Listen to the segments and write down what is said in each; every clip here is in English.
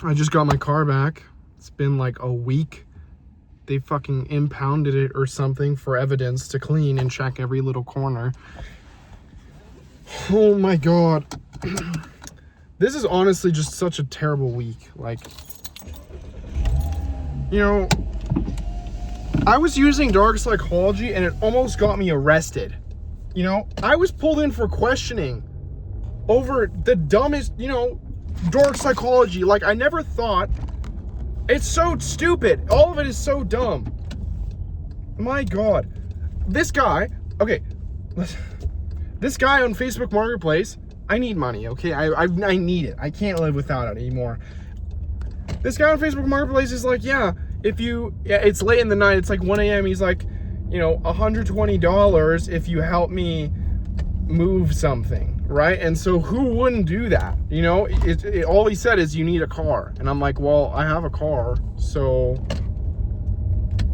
I just got my car back. It's been like a week. They fucking impounded it or something for evidence to clean and check every little corner. Oh my god. This is honestly just such a terrible week. Like, you know, I was using dark psychology and it almost got me arrested. You know, I was pulled in for questioning over the dumbest, you know, dark psychology. Like, I never thought. It's so stupid. All of it is so dumb. My god. This guy, okay, this guy on Facebook Marketplace, I need money, okay? I need it. I can't live without it anymore. This guy on Facebook Marketplace is like, yeah, it's late in the night, it's like 1 a.m. He's like, you know, $120 if you help me move something, right? And so who wouldn't do that? You know, all he said is you need a car. And I'm like, well, I have a car, so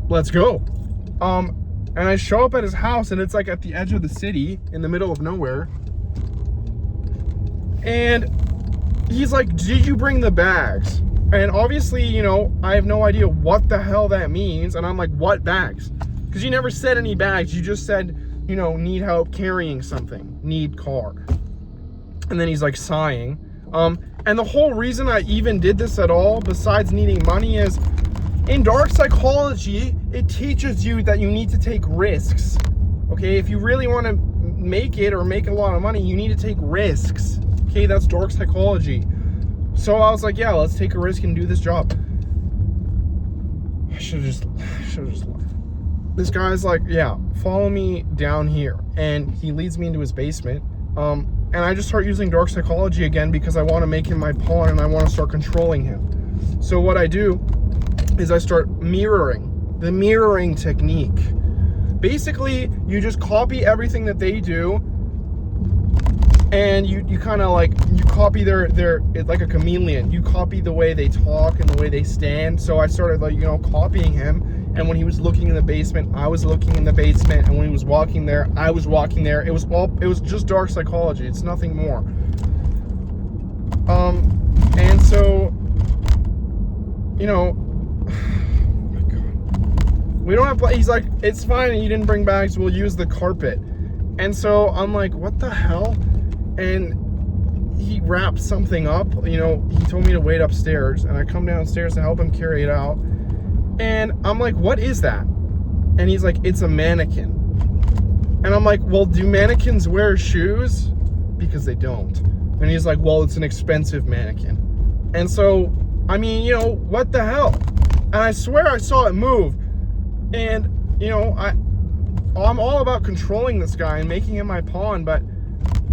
let's go. And I show up at his house and it's like at the edge of the city in the middle of nowhere. And he's like, did you bring the bags? And obviously, you know, I have no idea what the hell that means. And I'm like, what bags? Because you never said any bags. You just said, you know, need help carrying something, need car. And then he's like sighing. And the whole reason I even did this at all, besides needing money, is in dark psychology, it teaches you that you need to take risks. Okay, if you really want to make it or make a lot of money, you need to take risks. Okay, that's dark psychology. So I was like, yeah, let's take a risk and do this job. I should have just left. This guy's like, yeah, follow me down here. And he leads me into his basement. And I just start using dark psychology again because I want to make him my pawn and I want to start controlling him. So what I do is I start the mirroring technique. Basically, you just copy everything that they do, and you kind of like, you copy it's like a chameleon. You copy the way they talk and the way they stand. So I started, like, you know, copying him. And when he was looking in the basement, I was looking in the basement. And when he was walking there, I was walking there. It was just dark psychology. It's nothing more. And so, you know, oh my God. We don't have, he's like, it's fine. You didn't bring bags. We'll use the carpet. And so I'm like, what the hell? And he wrapped something up. You know, he told me to wait upstairs. And I come downstairs to help him carry it out. And I'm like, what is that? And he's like, it's a mannequin. And I'm like, well, do mannequins wear shoes? Because they don't. And he's like, well, it's an expensive mannequin. And so, I mean, you know, what the hell? And I swear I saw it move. And, you know, I'm all about controlling this guy and making him my pawn, but,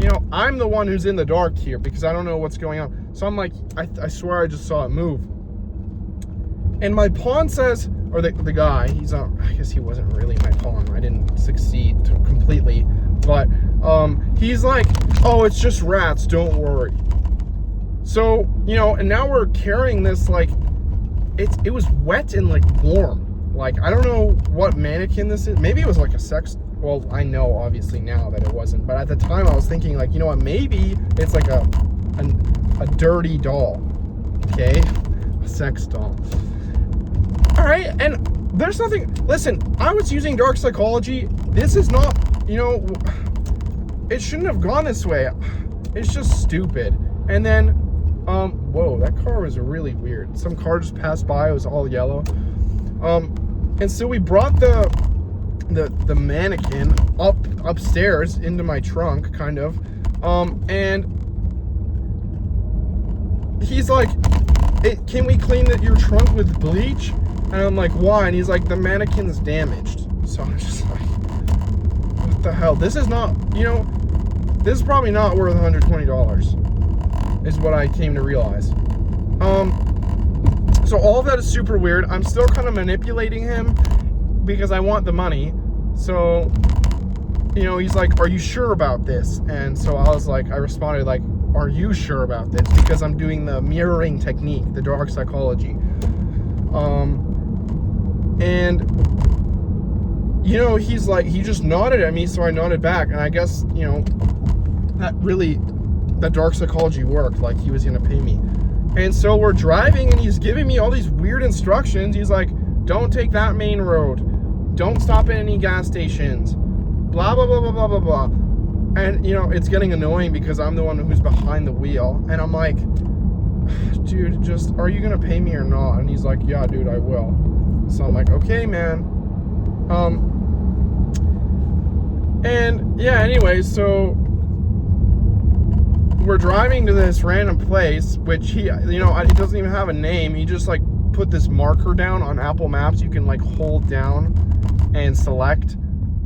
you know, I'm the one who's in the dark here because I don't know what's going on. So I'm like, I swear I just saw it move. And my pawn says, or the guy, I guess he wasn't really my pawn. I didn't succeed completely. But he's like, oh, it's just rats, don't worry. So, you know, and now we're carrying this, like, it was wet and, like, warm. Like, I don't know what mannequin this is. Maybe it was like a sex, well, I know obviously now that it wasn't. But at the time I was thinking, like, you know what, maybe it's like a dirty doll, okay? A sex doll. All right, and there's nothing, listen, I was using dark psychology. This is not, you know, it shouldn't have gone this way. It's just stupid. And then, whoa, that car was really weird. Some car just passed by, it was all yellow. And so we brought the mannequin upstairs into my trunk, kind of. And he's like, can we clean your trunk with bleach? And I'm like, why? And he's like, the mannequin's damaged. So I'm just like, what the hell? This is not, you know, this is probably not worth $120, is what I came to realize. So all of that is super weird. I'm still kind of manipulating him because I want the money. So, you know, he's like, are you sure about this? And so I responded like, are you sure about this? Because I'm doing the mirroring technique, the dark psychology. And, you know, he's like, he just nodded at me, so I nodded back. And I guess, you know, that dark psychology worked. Like, he was going to pay me. And so we're driving and he's giving me all these weird instructions. He's like, don't take that main road. Don't stop at any gas stations. Blah, blah, blah, blah, blah, blah, blah. And, you know, it's getting annoying because I'm the one who's behind the wheel. And I'm like, dude, just, are you going to pay me or not? And he's like, yeah, dude, I will. So I'm like, okay, man. And yeah, anyway, so we're driving to this random place, which he, you know, it doesn't even have a name. He just like put this marker down on Apple Maps. You can like hold down and select,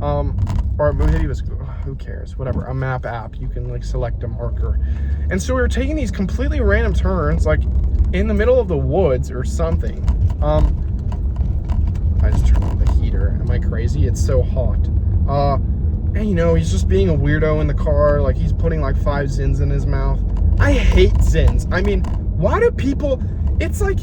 or maybe it was, who cares, whatever, a map app. You can like select a marker. And so we were taking these completely random turns, like in the middle of the woods or something. I just turned on the heater. Am I crazy? It's so hot. And you know, he's just being a weirdo in the car. Like he's putting like 5 Zins in his mouth. I hate Zins. I mean, why do people, it's like,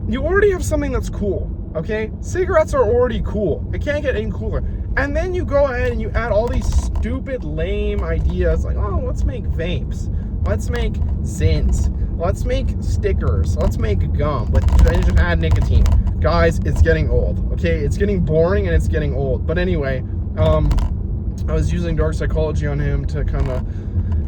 you already have something that's cool, okay? Cigarettes are already cool. It can't get any cooler. And then you go ahead and you add all these stupid, lame ideas like, oh, let's make vapes. Let's make Zins. Let's make stickers. Let's make gum. But just add nicotine. Guys, it's getting old, okay? It's getting boring and it's getting old. But anyway, I was using dark psychology on him to kind of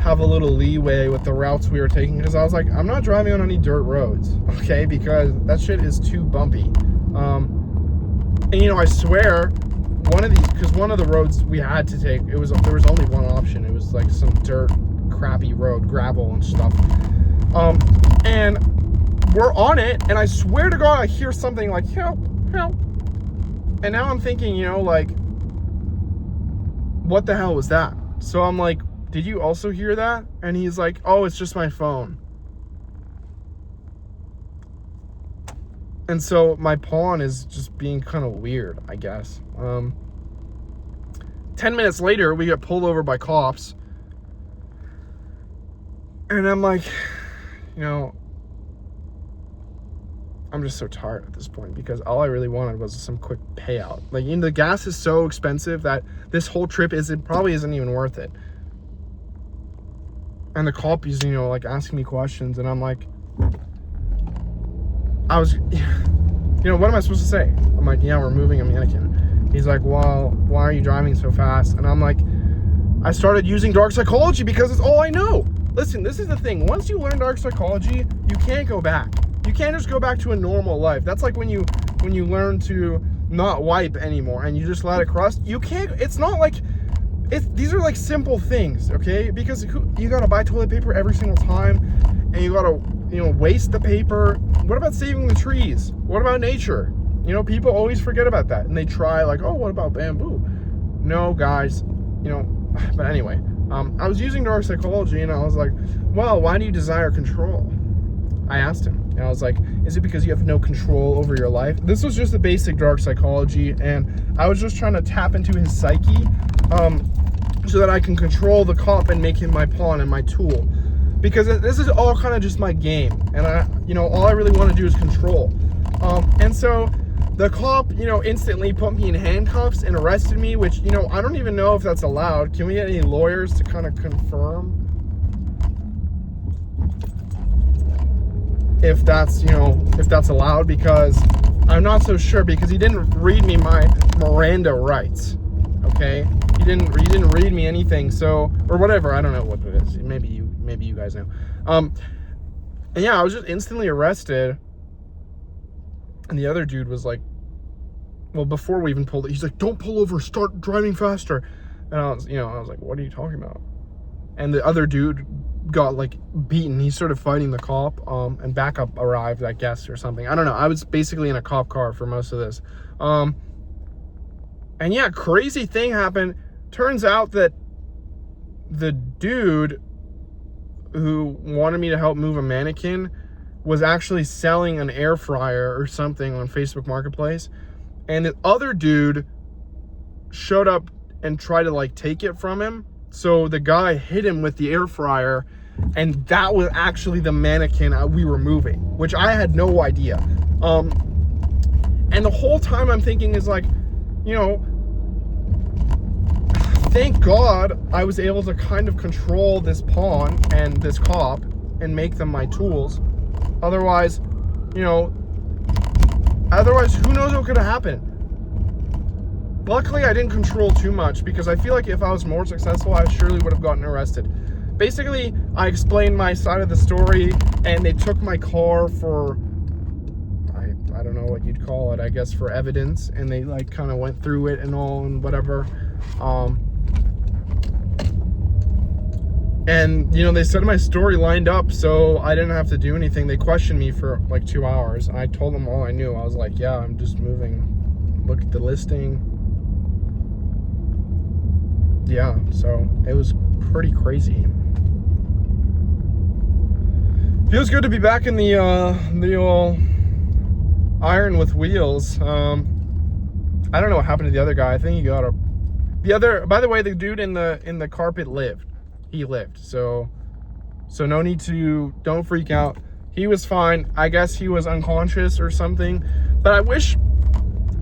have a little leeway with the routes we were taking, because I was like, I'm not driving on any dirt roads, okay? Because that shit is too bumpy. And you know, I swear, one of these, because one of the roads we had to take, there was only one option. It was like some dirt, crappy road, gravel and stuff. And we're on it, and I swear to God, I hear something like, help, help. And now I'm thinking, you know, like, what the hell was that? So I'm like, did you also hear that? And he's like, oh, it's just my phone. And so my pawn is just being kind of weird, I guess. 10 minutes later, we get pulled over by cops. And I'm like, you know, I'm just so tired at this point, because all I really wanted was some quick payout. Like, you know, the gas is so expensive that this whole trip probably isn't even worth it. And the cop is, you know, like asking me questions, and I'm like, you know, what am I supposed to say? I'm like, yeah, we're moving a mannequin. He's like, well, why are you driving so fast? And I'm like, I started using dark psychology because it's all I know. Listen, this is the thing. Once you learn dark psychology, you can't go back. You can't just go back to a normal life. That's like when you learn to not wipe anymore and you just let it crust. You can't, it's not like, these are like simple things, okay? Because you gotta buy toilet paper every single time, and you gotta, you know, waste the paper. What about saving the trees? What about nature? You know, people always forget about that, and they try like, oh, what about bamboo? No, guys, you know, but anyway, I was using dark psychology, and I was like, well, why do you desire control? I asked him, and I was like, is it because you have no control over your life? This was just the basic dark psychology, and I was just trying to tap into his psyche, so that I can control the cop and make him my pawn and my tool. Because this is all kind of just my game, and you know, all I really want to do is control. And so the cop, you know, instantly put me in handcuffs and arrested me, which, you know, I don't even know if that's allowed. Can we get any lawyers to kind of confirm if that's, you know, if that's allowed? Because I'm not so sure, because he didn't read me my Miranda rights, okay? He didn't read me anything, so, or whatever, I don't know what it is. Maybe you guys know. And yeah, I was just instantly arrested. And the other dude was like, well, before we even pulled it, he's like, don't pull over, start driving faster. And I was like, what are you talking about? And the other dude got like beaten. He started fighting the cop, and backup arrived, I guess, or something. I don't know. I was basically in a cop car for most of this. And yeah, crazy thing happened. Turns out that the dude who wanted me to help move a mannequin was actually selling an air fryer or something on Facebook Marketplace. And the other dude showed up and tried to like take it from him. So the guy hit him with the air fryer, and that was actually the mannequin we were moving, which I had no idea. And the whole time I'm thinking is like, you know, thank God I was able to kind of control this pawn and this cop and make them my tools. Otherwise, you know, who knows what could have happened. Luckily, I didn't control too much, because I feel like if I was more successful, I surely would have gotten arrested. Basically, I explained my side of the story, and they took my car for, I don't know what you'd call it, I guess for evidence, and they like kind of went through it and all and whatever. And, you know, they said my story lined up, so I didn't have to do anything. They questioned me for like 2 hours. I told them all I knew. I was like, yeah, I'm just moving. Look at the listing. Yeah, so it was pretty crazy. Feels good to be back in the old iron with wheels. I don't know what happened to the other guy. I think he got by the way, the dude in the carpet lived. He lived, so no need to, don't freak out. He was fine. I guess he was unconscious or something, but I wish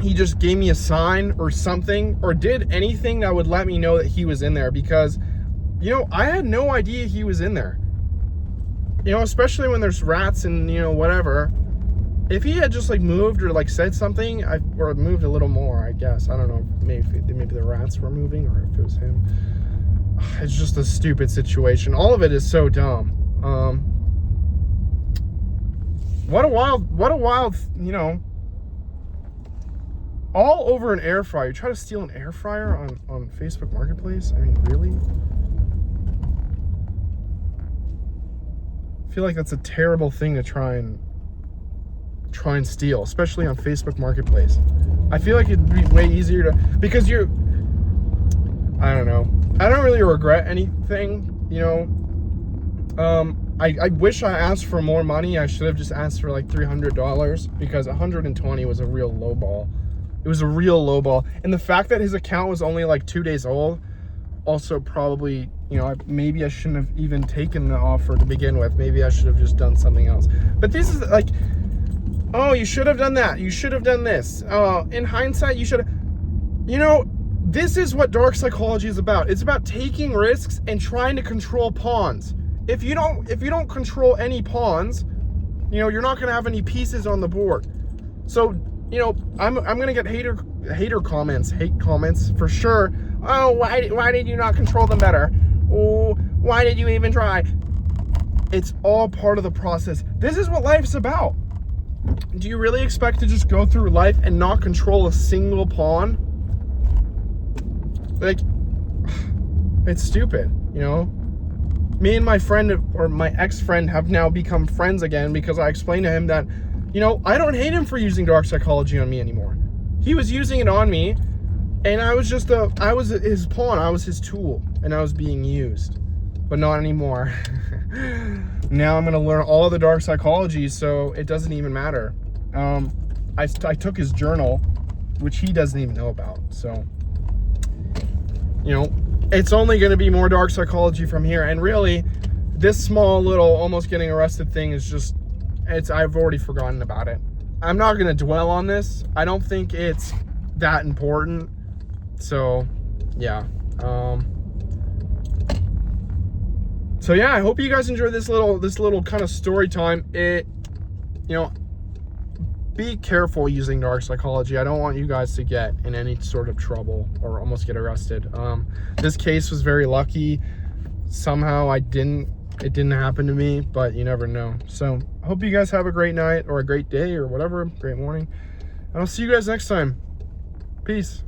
he just gave me a sign or something, or did anything that would let me know that he was in there, because, you know, I had no idea he was in there. You know, especially when there's rats and, you know, whatever. If he had just like moved or like said something, or moved a little more, I guess. I don't know, maybe the rats were moving, or if it was him. It's just a stupid situation. All of it is so dumb. What a wild, you know, all over an air fryer. You try to steal an air fryer on Facebook Marketplace? I mean, really? I feel like that's a terrible thing to try and steal, especially on Facebook Marketplace. I feel like it'd be way easier to, because I don't know. I don't really regret anything, you know. I wish I asked for more money. I should have just asked for like $300, because $120 was a real low ball. It was a real low ball. And the fact that his account was only like 2 days old, also probably, you know, maybe I shouldn't have even taken the offer to begin with. Maybe I should have just done something else. But this is like, oh, you should have done that. You should have done this. In hindsight, you should have, you know, this is what dark psychology is about. It's about taking risks and trying to control pawns. If you don't control any pawns, you know, you're not gonna have any pieces on the board. So, you know, I'm gonna get hate comments for sure. Oh, why did you not control them better? Oh, why did you even try? It's all part of the process. This is what life's about. Do you really expect to just go through life and not control a single pawn? Like, it's stupid, you know? Me and my friend, or my ex-friend, have now become friends again, because I explained to him that, you know, I don't hate him for using dark psychology on me anymore. He was using it on me, and I was his pawn, I was his tool, and I was being used. But not anymore. Now I'm gonna learn all the dark psychology, so it doesn't even matter. I took his journal, which he doesn't even know about, so, you know, it's only going to be more dark psychology from here. And really, this small little almost getting arrested thing is just, I've already forgotten about it. I'm not going to dwell on this. I don't think it's that important. So, yeah. So yeah, I hope you guys enjoyed this little kind of story time. You know, be careful using dark psychology. I don't want you guys to get in any sort of trouble or almost get arrested. This case was very lucky. Somehow it didn't happen to me, but you never know. So I hope you guys have a great night or a great day or whatever, great morning. And I'll see you guys next time. Peace.